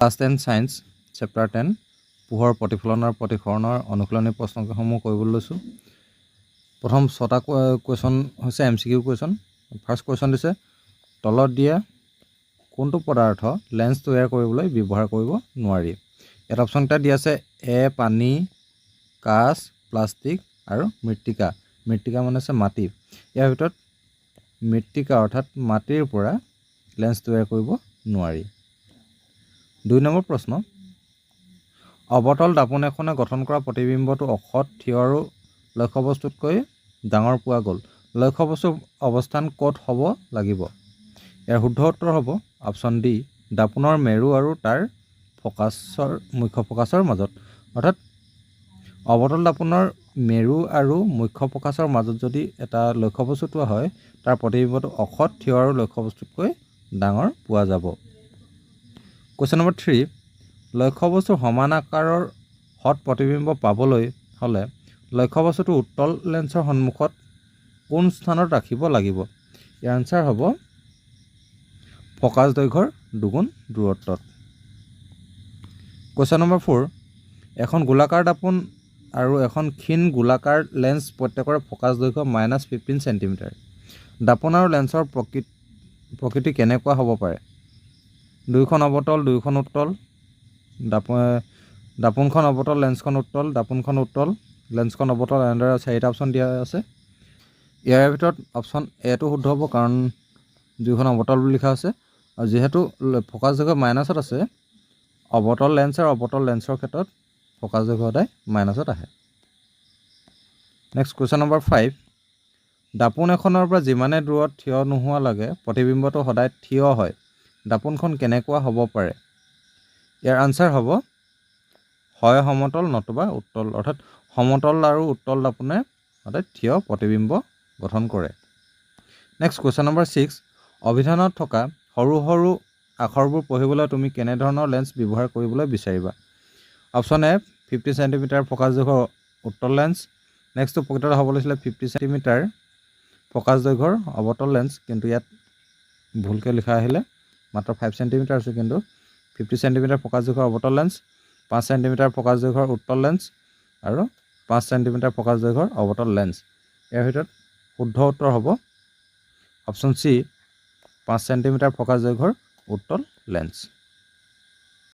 Class 10 science chapter 10 পোহৰ প্ৰতিফলনৰ প্ৰতিসৰণৰ অনুশীলনী প্ৰশ্নসমূহ কৰিবলৈ লৈছোঁ। প্ৰথম 6টা কুৱেশ্যন হৈছে MCQ কুৱেশ্যন। ফাৰ্ষ্ট কুৱেশ্যন দিছে তলত দিয়া কোনটো পদাৰ্থ লেন্স তৈয়াৰ কৰিবলৈ ব্যৱহাৰ কৰিব নোৱাৰি। ইয়াত অপশ্যনটা দিয়া আছে এ পানী, কাঁচ, প্লাষ্টিক আৰু মৃত্তিকা। মৃত্তিকা মানে আছে মাটি। ইয়াৰ ভিতৰত মৃত্তিকা অৰ্থাৎ মাটিৰ পৰা লেন্স তৈয়াৰ কৰিব নোৱাৰি। 2 নম্বৰ প্ৰশ্ন অৱতল দাপোন এখনে গঠন কৰা প্ৰতিবিম্বটো অসৎ, থিয় আৰু লক্ষ্যবস্তুতকৈ ডাঙৰ পোৱা গ'ল। লক্ষ্যবস্তুৰ অৱস্থান ক'ত হ'ব লাগিব? ইয়াৰ শুদ্ধ উত্তৰ হ'ব অপশ্যন ডি দাপোনৰ মেৰু আৰু তাৰ মুখ্য ফকাছৰ মাজত। অৰ্থাৎ অৱতল দাপোনৰ মেৰু আৰু মুখ্য ফকাছৰ মাজত যদি এটা লক্ষ্যবস্তু থোৱা হয় তাৰ প্ৰতিবিম্বটো অসৎ, থিয় আৰু লক্ষ্যবস্তুতকৈ ডাঙৰ পোৱা যাব। কুৱেশ্যন নম্বৰ 3 লক্ষ্যবস্তুৰ সমান আকাৰৰ সৎ প্ৰতিবিম্ব পাবলৈ হ'লে লক্ষ্যবস্তুটো উত্তল লেন্সৰ সন্মুখত কোন স্থানত ৰাখিব লাগিব? ইয়াৰ আনচাৰ হ'ব ফকাছ দৈৰ্ঘ্যৰ দুগুণ দূৰত্বত। কুৱেশ্যন নম্বৰ 4 এখন গোলাকাৰ দাপোন আৰু এখন ক্ষীণ গোলাকাৰ লেন্স প্ৰত্যেকৰে ফকাছ দৈৰ্ঘ্য -15 চেণ্টিমিটাৰ। দাপোন আৰু লেন্সৰ প্ৰকৃতি কেনেকুৱা হ'ব পাৰে? দুয়োখন অৱতল, দুয়োখন উত্তল, দাপোনখন অৱতল, লেন্সখন উত্তল, দাপোনখন উত্তল, লেন্সখন অৱতল, এনেদৰে 4টা অপশ্যন দিয়া আছে। ইয়াৰ ভিতৰত অপশ্যন এটো শুদ্ধ হ'ব কাৰণ দুয়োখন অৱতল বুলি লিখা আছে আৰু যিহেতু ফকাছ দৈৰ্ঘ্য মাইনাছত আছে অৱতল লেন্স আৰু অৱতল লেন্সৰ ক্ষেত্ৰত ফকাছ দৈৰ্ঘ্য সদায় মাইনাছত আহে। নেক্সট কুৱেশ্যন নম্বৰ 5 দাপোন এখনৰ পৰা যিমানে দূৰত থিয় নোহোৱা লাগে প্ৰতিবিম্বটো সদায় থিয় হয়। দাপোনখন কেনেকুৱা হ'ব পাৰে? ইয়াৰ আনচাৰ হ'ব হয় সমতল নতুবা উত্তল। অৰ্থাৎ সমতল আৰু উত্তল দাপোনে সদায় থিয় প্ৰতিবিম্ব গঠন কৰে। নেক্সট কুৱেশ্যন নম্বৰ 6 অভিধানত থকা সৰু সৰু আখৰবোৰ পঢ়িবলৈ তুমি কেনেধৰণৰ লেন্স ব্যৱহাৰ কৰিবলৈ বিচাৰিবা? অপশ্যন এ 50 চেণ্টিমিটাৰ ফকাছ দৈৰ্ঘ্যৰ উত্তল লেন্স। নেক্সটটো প্ৰকৃততে হ'ব লাগিছিলে 50 চেণ্টিমিটাৰ ফকাছ দৈৰ্ঘ্যৰ অৱতল লেন্স, কিন্তু ইয়াত ভুলকৈ লিখা আহিলে মাত্ৰ 5 চেণ্টিমিটাৰ আছে, কিন্তু 50 চেণ্টিমিটাৰ ফকাছ দৈৰ্ঘ্যৰ অৱতল লেন্স, 5 চেণ্টিমিটাৰ ফকাছ দৈৰ্ঘ্যৰ উত্তল লেন্স আৰু 5 চেণ্টিমিটাৰ ফকাছ দৈৰ্ঘ্যৰ অৱতল লেন্স। ইয়াৰ ভিতৰত শুদ্ধ উত্তৰ হ'ব অপশ্যন চি 5 চেণ্টিমিটাৰ ফকাছ দৈৰ্ঘ্যৰ উত্তল লেন্স।